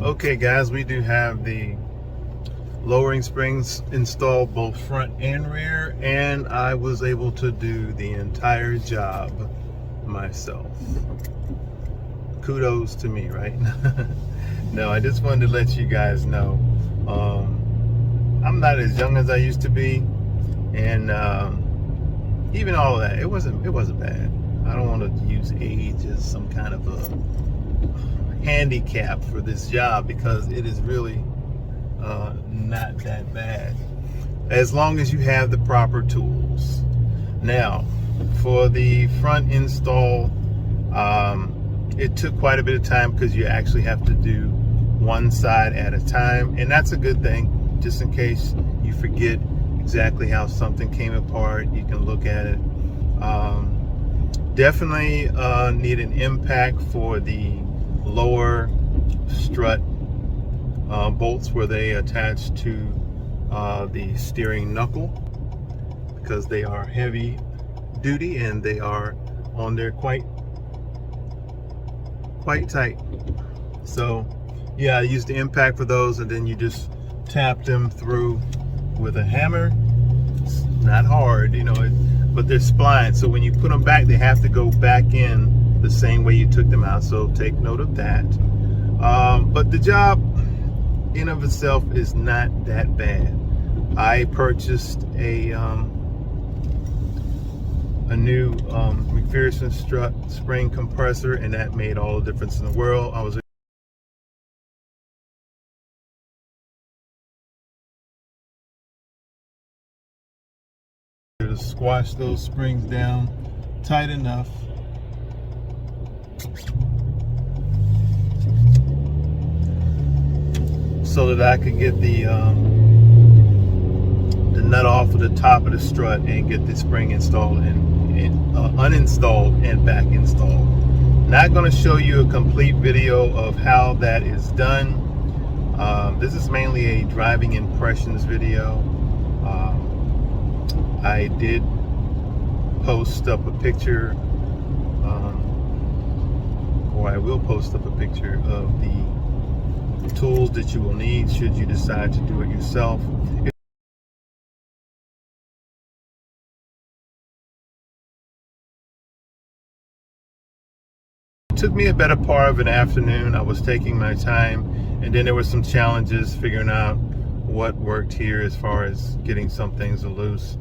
Okay guys, we do have the lowering springs installed both front and rear, and I was able to do the entire job myself. Kudos to me, right? No, I just wanted to let you guys know I'm not as young as I used to be, and even all of that, it wasn't bad. I don't want to use age as some kind of a handicap for this job, because it is really not that bad as long as you have the proper tools. Now, for the front install, it took quite a bit of time because you actually have to do one side at a time, and that's a good thing, just in case you forget exactly how something came apart. You can look at it. Definitely need an impact for the lower strut bolts where they attach to the steering knuckle, because they are heavy duty and they are on there quite tight. So yeah, I used the impact for those, and then you just tap them through with a hammer. It's not hard, you know, but they're splined, so when you put them back, they have to go back in the same way you took them out, so take note of that. But the job in of itself is not that bad. I purchased a new McPherson strut spring compressor, and that made all the difference in the world. I was able to squash those springs down tight enough so that I could get the nut off of the top of the strut and get the spring installed and uninstalled and back installed. Not going to show you a complete video of how that is done. This is mainly a driving impressions video. I did post up a picture, or I will post up a picture of the tools that you will need should you decide to do it yourself. It took me a better part of an afternoon. I was taking my time, and then there were some challenges figuring out what worked here as far as getting some things loose.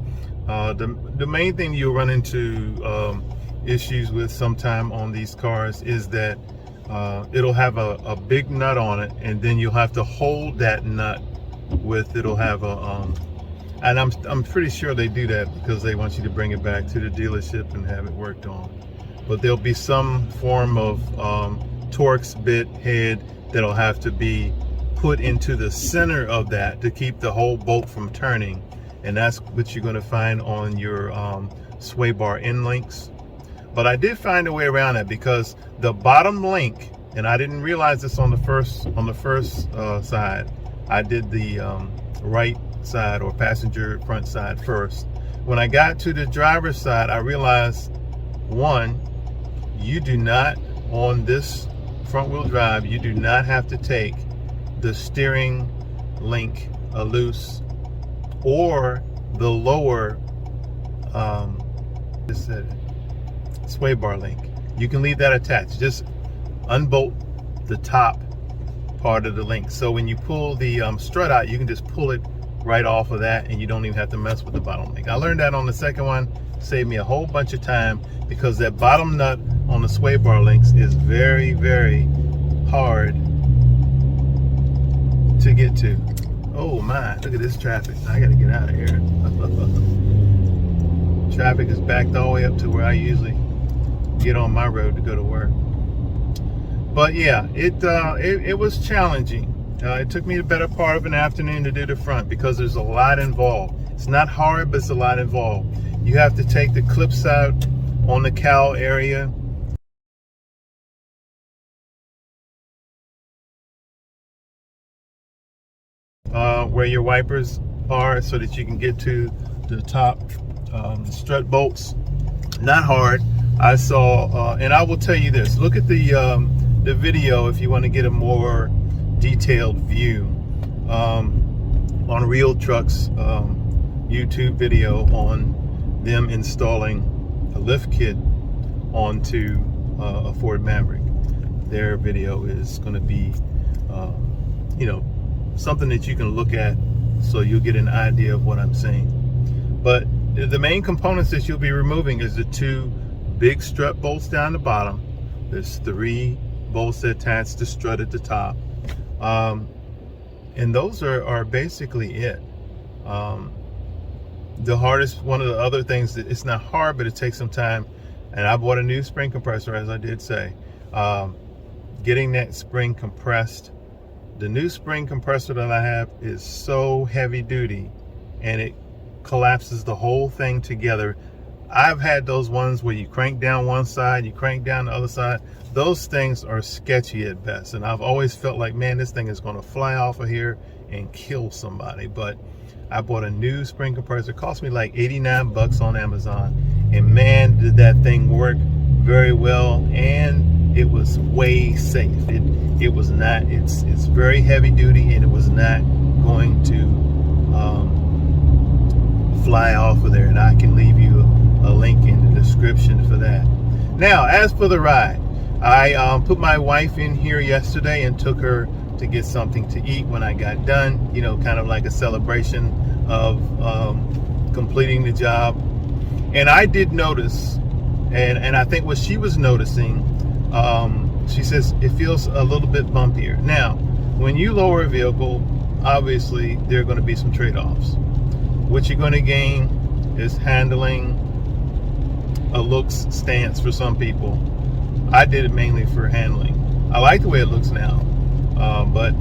The main thing you'll run into issues with sometime on these cars is that it'll have a big nut on it, and then you'll have to hold that nut with, it'll have a and I'm pretty sure they do that because they want you to bring it back to the dealership and have it worked on. But there'll be some form of Torx bit head that'll have to be put into the center of that to keep the whole bolt from turning, and that's what you're going to find on your sway bar end links. But I did find a way around it, because the bottom link, and I didn't realize this on the first side, I did the right side or passenger front side first. When I got to the driver's side, I realized, one, you do not, on this front wheel drive, you do not have to take the steering link loose or the lower sway bar link. You can leave that attached. Just unbolt the top part of the link. So when you pull the strut out, you can just pull it right off of that, and you don't even have to mess with the bottom link. I learned that on the second one. Saved me a whole bunch of time, because that bottom nut on the sway bar links is very, very hard to get to. Oh my, look at this traffic. I gotta get out of here. Traffic is backed all the way up to where I usually get on my road to go to work. But yeah, it was challenging. It took me the better part of an afternoon to do the front, because there's a lot involved. It's not hard, but it's a lot involved. You have to take the clips out on the cowl area. Where your wipers are, so that you can get to the top strut bolts. Not hard. I saw, and I will tell you this, look at the video if you want to get a more detailed view on Real Trucks YouTube video on them installing a lift kit onto a Ford Maverick. Their video is going to be something that you can look at, so you'll get an idea of what I'm saying. But the main components that you'll be removing is the 2 big strut bolts down the bottom. There's 3 bolts that attach the strut at the top, and those are basically it. The hardest, one of the other things, that it's not hard, but it takes some time, and I bought a new spring compressor, as I did say. Getting that spring compressed. The new spring compressor that I have is so heavy duty, and it collapses the whole thing together. I've had those ones where you crank down one side, you crank down the other side. Those things are sketchy at best, and I've always felt like, man, this thing is going to fly off of here and kill somebody. But I bought a new spring compressor. It cost me like 89 bucks on Amazon, and man, did that thing work very well, and it was way safe. It was not, it's very heavy duty, and it was not going to fly off of there, and I can leave you a link in the description for that. Now, as for the ride, I put my wife in here yesterday and took her to get something to eat when I got done, kind of like a celebration of completing the job. And I did notice, and I think what she was noticing, she says it feels a little bit bumpier. Now, when you lower a vehicle, obviously there are going to be some trade-offs. What you're going to gain is handling, a looks stance for some people. I did it mainly for handling. I like the way it looks now, but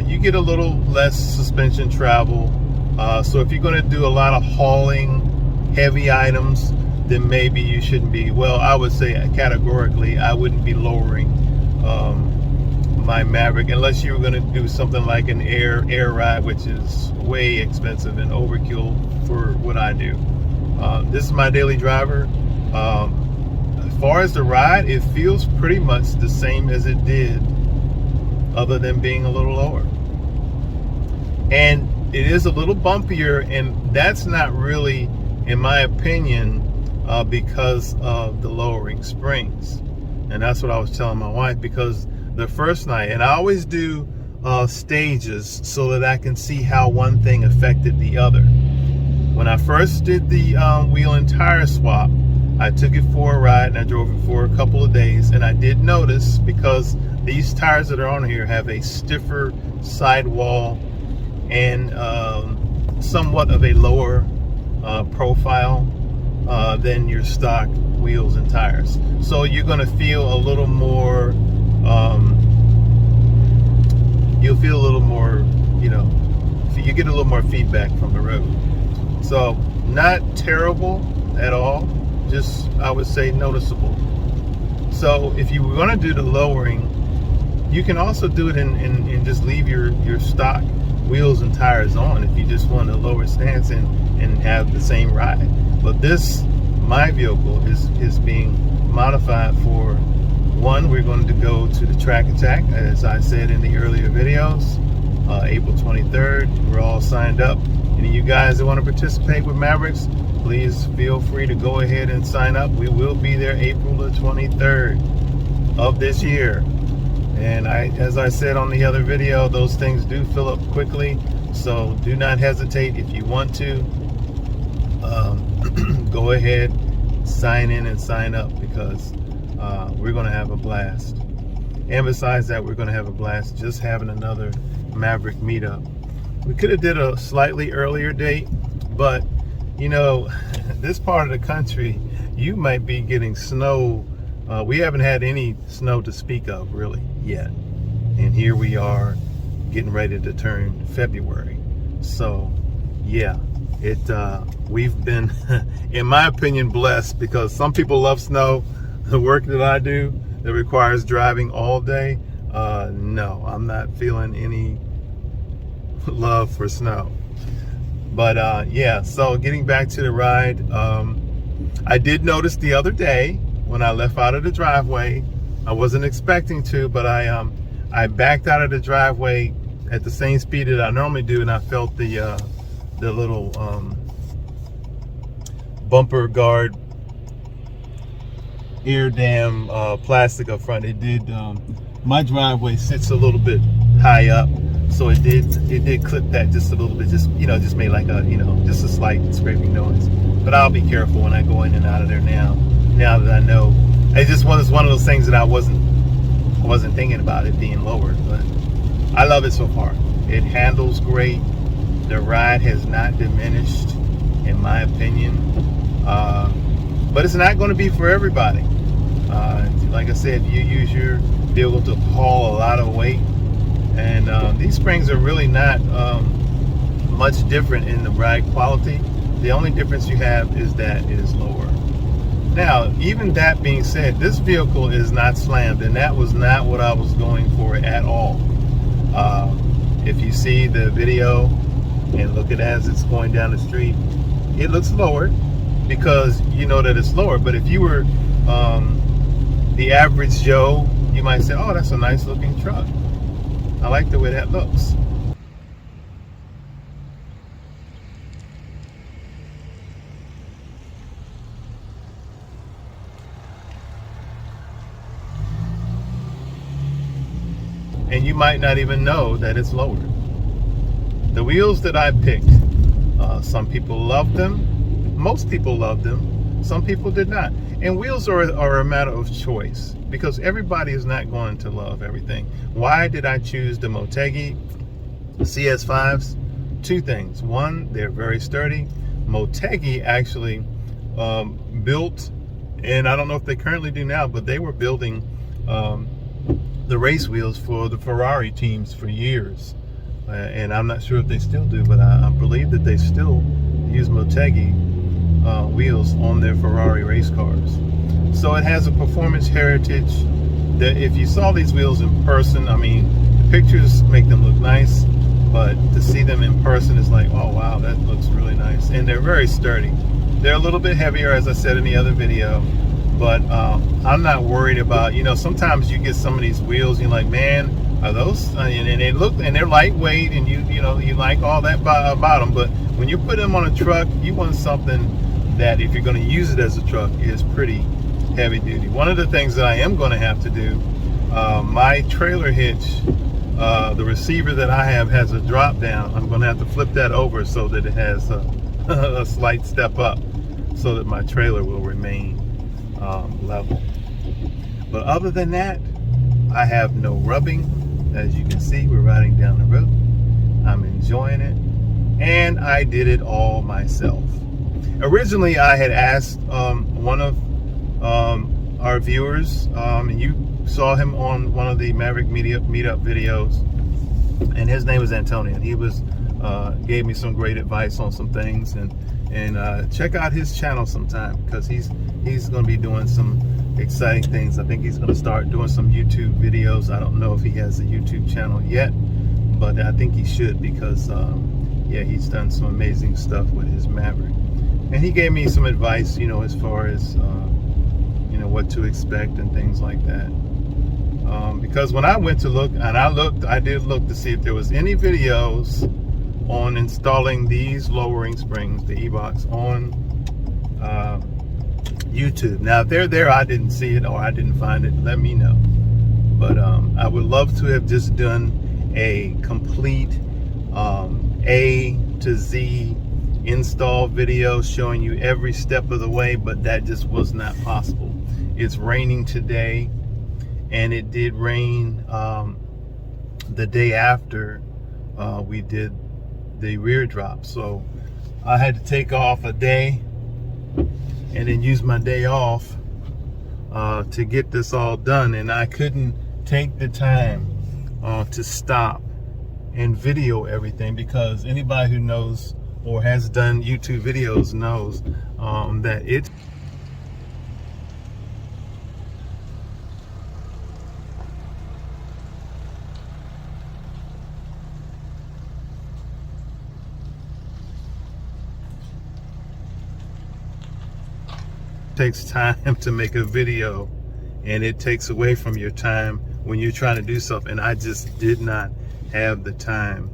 you get a little less suspension travel. So if you're going to do a lot of hauling, heavy items, then maybe you shouldn't be, well, I would say categorically, I wouldn't be lowering my Maverick unless you were going to do something like an air ride, which is way expensive and overkill for what I do. This is my daily driver. As far as the ride, it feels pretty much the same as it did, other than being a little lower. And it is a little bumpier, and that's not really, in my opinion, because of the lowering springs. And that's what I was telling my wife, because the first night, and I always do stages so that I can see how one thing affected the other. When I first did the wheel and tire swap, I took it for a ride and I drove it for a couple of days, and I did notice, because these tires that are on here have a stiffer sidewall and somewhat of a lower profile than your stock wheels and tires. So you're going to feel a little more, you'll feel a little more, you get a little more feedback from the road. So not terrible at all, just, I would say, noticeable. So if you were going to do the lowering, you can also do it and just leave your stock wheels and tires on if you just want a lower stance and have the same ride. But this, my vehicle, is being modified for, one, we're going to go to the track attack, as I said in the earlier videos, April 23rd. We're all signed up. Any of you guys that want to participate with Mavericks, please feel free to go ahead and sign up. We will be there April the 23rd of this year. And as I said on the other video, those things do fill up quickly. So do not hesitate. If you want to, go ahead, sign in and sign up, because we're going to have a blast. And besides that, we're going to have a blast just having another Maverick meetup. We could have did a slightly earlier date, but this part of the country, you might be getting snow. We haven't had any snow to speak of really yet, and here we are getting ready to turn February. So yeah, we've been in my opinion blessed, because some people love snow. The work that I do that requires driving all day, no, I'm not feeling any love for snow. But yeah, so getting back to the ride, I did notice the other day when I left out of the driveway, I wasn't expecting to, but I I backed out of the driveway at the same speed that I normally do, and I felt the little bumper guard ear dam plastic up front. It did. My driveway sits a little bit high up, so it did clip that just a little bit. Just just made like a just a slight scraping noise. But I'll be careful when I go in and out of there now. Now that I know, it just was one of those things that I wasn't thinking about it being lowered. But I love it so far. It handles great. The ride has not diminished, in my opinion. But it's not going to be for everybody. Like I said, you use your vehicle to haul a lot of weight, and these springs are really not much different in the ride quality. The only difference you have is that it is lower. Now, even that being said, this vehicle is not slammed, and that was not what I was going for at all. If you see the video and look at it as it's going down the street, it looks lower because you know that it's lower. But if you were the average Joe, you might say, oh, that's a nice looking truck. I like the way that looks. And you might not even know that it's lowered. The wheels that I picked, some people loved them. Most people loved them. Some people did not. And wheels are a matter of choice, because everybody is not going to love everything. Why did I choose the Motegi CS5s? Two things. One, they're very sturdy. Motegi actually built, and I don't know if they currently do now, but they were building the race wheels for the Ferrari teams for years. And I'm not sure if they still do, but I believe that they still use Motegi wheels on their Ferrari race cars. So it has a performance heritage that if you saw these wheels in person, I mean, the pictures make them look nice, but to see them in person is like, oh wow, that looks really nice. And they're very sturdy. They're a little bit heavier, as I said in the other video, but I'm not worried about, sometimes you get some of these wheels, you're like, man, are those, and they look, and they're lightweight, and you like all that about them, but when you put them on a truck, you want something that, if you're going to use it as a truck, is pretty heavy duty. One of the things that I am going to have to do, my trailer hitch, the receiver that I have has a drop down. I'm going to have to flip that over so that it has a slight step up, so that my trailer will remain level. But other than that, I have no rubbing. As you can see, we're riding down the road. I'm enjoying it, and I did it all myself. Originally, I had asked one of our viewers, and you saw him on one of the Maverick meetup videos, and his name was Antonio. He gave me some great advice on some things, and check out his channel sometime, because he's going to be doing some exciting things. I think he's going to start doing some YouTube videos. I don't know if he has a YouTube channel yet, but I think he should, because yeah, he's done some amazing stuff with his Maverick. And he gave me some advice, as far as what to expect and things like that. Because when I went to look, and I did look to see if there was any videos on installing these lowering springs, the Eibachs, on YouTube. Now, if they're there, I didn't see it or I didn't find it, let me know. But I would love to have just done a complete A to Z install video showing you every step of the way, but that just was not possible. It's raining today, and it did rain the day after we did the rear drop, so I had to take off a day and then use my day off to get this all done, and I couldn't take the time to stop and video everything, because anybody who knows or has done YouTube videos knows that it takes time to make a video, and it takes away from your time when you're trying to do something. And I just did not have the time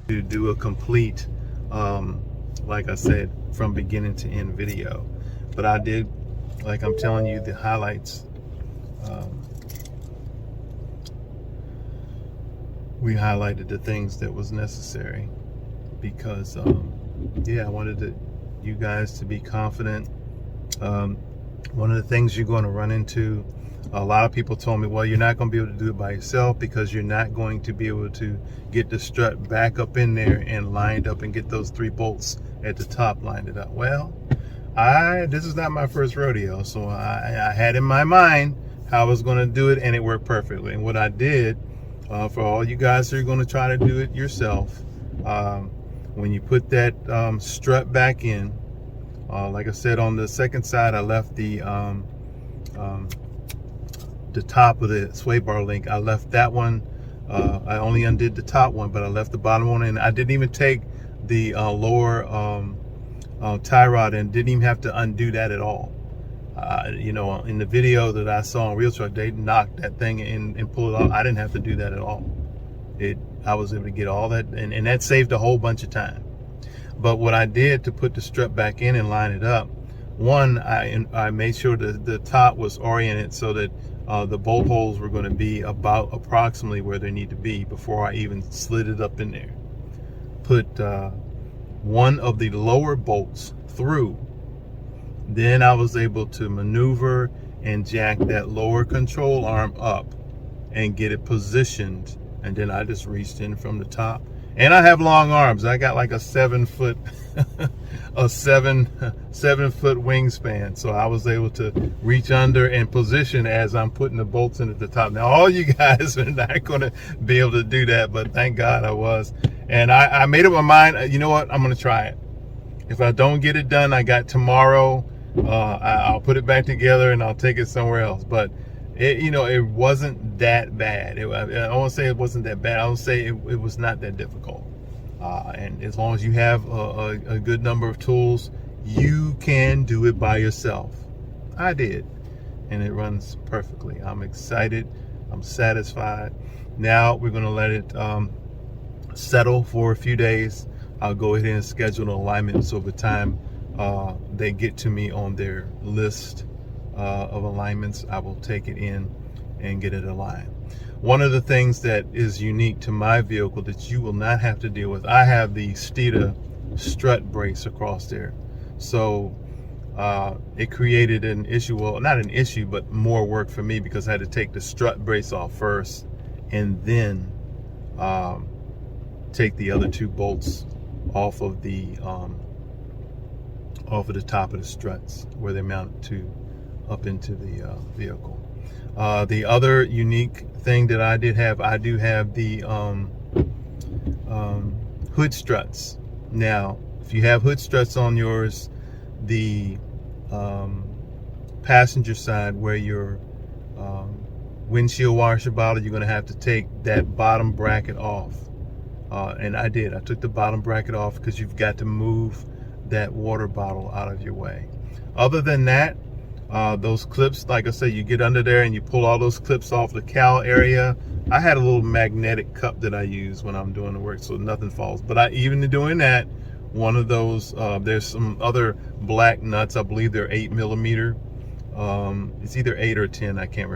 to do a complete, like I said, from beginning to end video. But I did, like I'm telling you, the highlights. We highlighted the things that was necessary because, yeah, I wanted you guys to be confident. One of the things you're going to run into, a lot of people told me, well, you're not going to be able to do it by yourself because you're not going to be able to get the strut back up in there and lined up and get those 3 bolts at the top lined it up. Well, this is not my first rodeo, so I had in my mind how I was going to do it, and it worked perfectly. And what I did, for all you guys who are going to try to do it yourself, when you put that strut back in, like I said, on the second side, I left the top of the sway bar link. I left that one. I only undid the top one, but I left the bottom one, and I didn't even take the lower tie rod and didn't even have to undo that at all. You know, in the video that I saw on Real Truck, they knocked that thing in and pulled it off. I didn't have to do that at all. I was able to get all that, and that saved a whole bunch of time. But what I did to put the strut back in and line it up, one, I made sure that the top was oriented so that the bolt holes were going to be about approximately where they need to be before I even slid it up in there. Put one of the lower bolts through. Then I was able to maneuver and jack that lower control arm up and get it positioned. And then I just reached in from the top. And I have long arms. I got like a 7-foot, a 7-foot wingspan. So I was able to reach under and position as I'm putting the bolts in at the top. Now, all you guys are not going to be able to do that, but thank God I was. And I made up my mind, you know what? I'm going to try it. If I don't get it done, I got tomorrow. I'll put it back together and I'll take it somewhere else. But you know, it wasn't that bad. I won't say it wasn't that bad. I will say it was not that difficult. And as long as you have a good number of tools, you can do it by yourself. I did, and it runs perfectly. I'm excited. I'm satisfied. Now we're going to let it settle for a few days. I'll go ahead and schedule an alignment so by the time they get to me on their list of alignments, I will take it in and get it aligned. One of the things that is unique to my vehicle that you will not have to deal with, I have the Steeda strut brace across there. So it created an issue, well, not an issue, but more work for me because I had to take the strut brace off first and then take the other 2 bolts off of the top of the struts where they mount to up into the vehicle. The other unique thing that I do have the hood struts. Now, if you have hood struts on yours, the passenger side where your windshield washer bottle, you're going to have to take that bottom bracket off. And I did. I took the bottom bracket off because you've got to move that water bottle out of your way. Other than that, those clips, like I said, you get under there and you pull all those clips off the cowl area. I had a little magnetic cup that I use when I'm doing the work so nothing falls. But even doing that, one of those, there's some other black nuts. I believe they're 8mm. It's either 8 or 10. I can't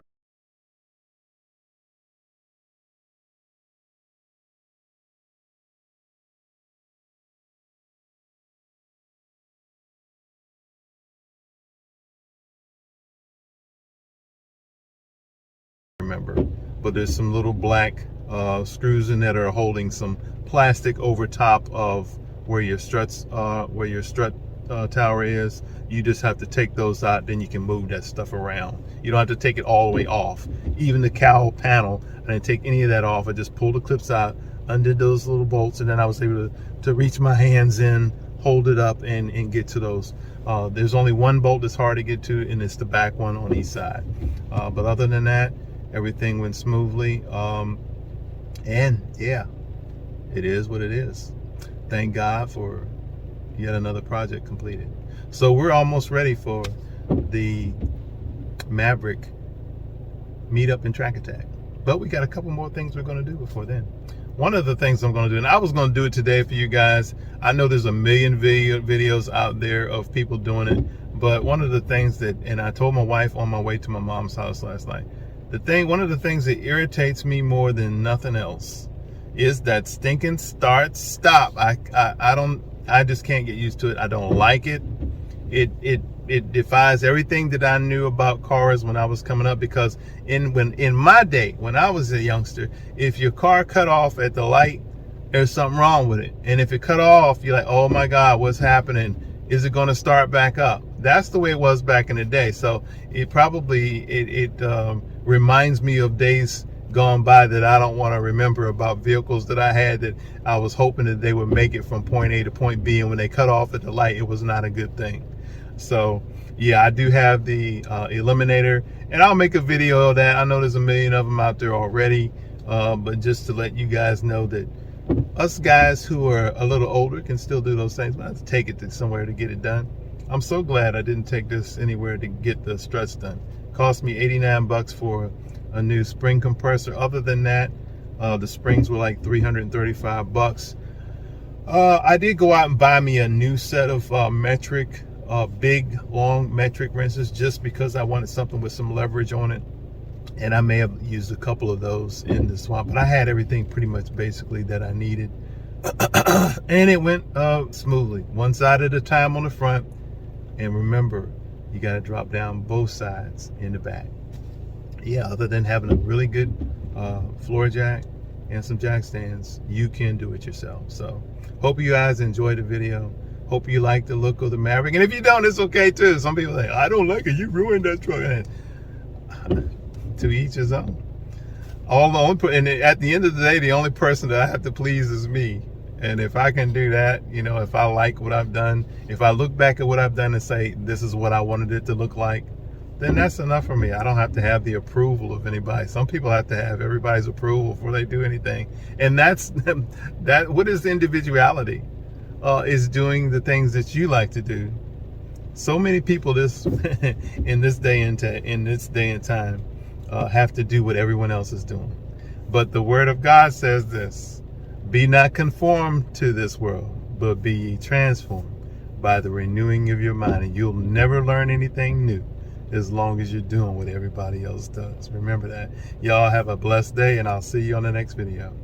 remember, but there's some little black screws in that are holding some plastic over top of where your struts where your strut tower is. You just have to take those out, then you can move that stuff around. You don't have to take it all the way off. Even the cowl panel, I didn't take any of that off. I just pulled the clips out, undid those little bolts, and then I was able to reach my hands in, hold it up, and get to those. There's only one bolt that's hard to get to, and it's the back one on each side. But other than that, everything went smoothly. And yeah, it is what it is. Thank God for yet another project completed. So we're almost ready for the Maverick meetup and track attack. But we got a couple more things we're going to do before then. One of the things I'm going to do, and I was going to do it today for you guys. I know there's a million videos out there of people doing it, but one of the things that, and I told my wife on my way to my mom's house last night, one of the things that irritates me more than nothing else is that stinking start stop. I just can't get used to it. I don't like it. It defies everything that I knew about cars when I was coming up, because in my day, when I was a youngster, if your car cut off at the light, there's something wrong with it. And if it cut off, you're like, oh my God, what's happening? Is it going to start back up? That's the way it was back in the day. So it probably reminds me of days gone by that I don't want to remember, about vehicles that I had that I was hoping that they would make it from point A to point B, and when they cut off at the light, it was not a good thing. So yeah, I do have the Eliminator, and I'll make a video of that. I know there's a million of them out there already, but just to let you guys know that us guys who are a little older can still do those things, but I have to take it to somewhere to get it done. I'm so glad I didn't take this anywhere to get the struts done. It cost me 89 bucks for a new spring compressor. Other than that, the springs were like 335 bucks. I did go out and buy me a new set of metric big long metric wrenches, just because I wanted something with some leverage on it, and I may have used a couple of those in the swap, but I had everything pretty much basically that I needed. And it went smoothly, one side at a time on the front, and remember, you got to drop down both sides in the back. Yeah, other than having a really good floor jack and some jack stands, you can do it yourself. So hope you guys enjoyed the video. Hope you like the look of the Maverick. And if you don't, it's okay too. Some people are like, I don't like it, you ruined that truck. And to each his own. And at the end of the day, the only person that I have to please is me. And if I can do that, you know, if I like what I've done, if I look back at what I've done and say, this is what I wanted it to look like, then that's enough for me. I don't have to have the approval of anybody. Some people have to have everybody's approval before they do anything. And what is individuality? Is doing the things that you like to do. So many people in this day and time have to do what everyone else is doing. But the word of God says this: be not conformed to this world, but be ye transformed by the renewing of your mind. And you'll never learn anything new as long as you're doing what everybody else does. Remember that. Y'all have a blessed day, and I'll see you on the next video.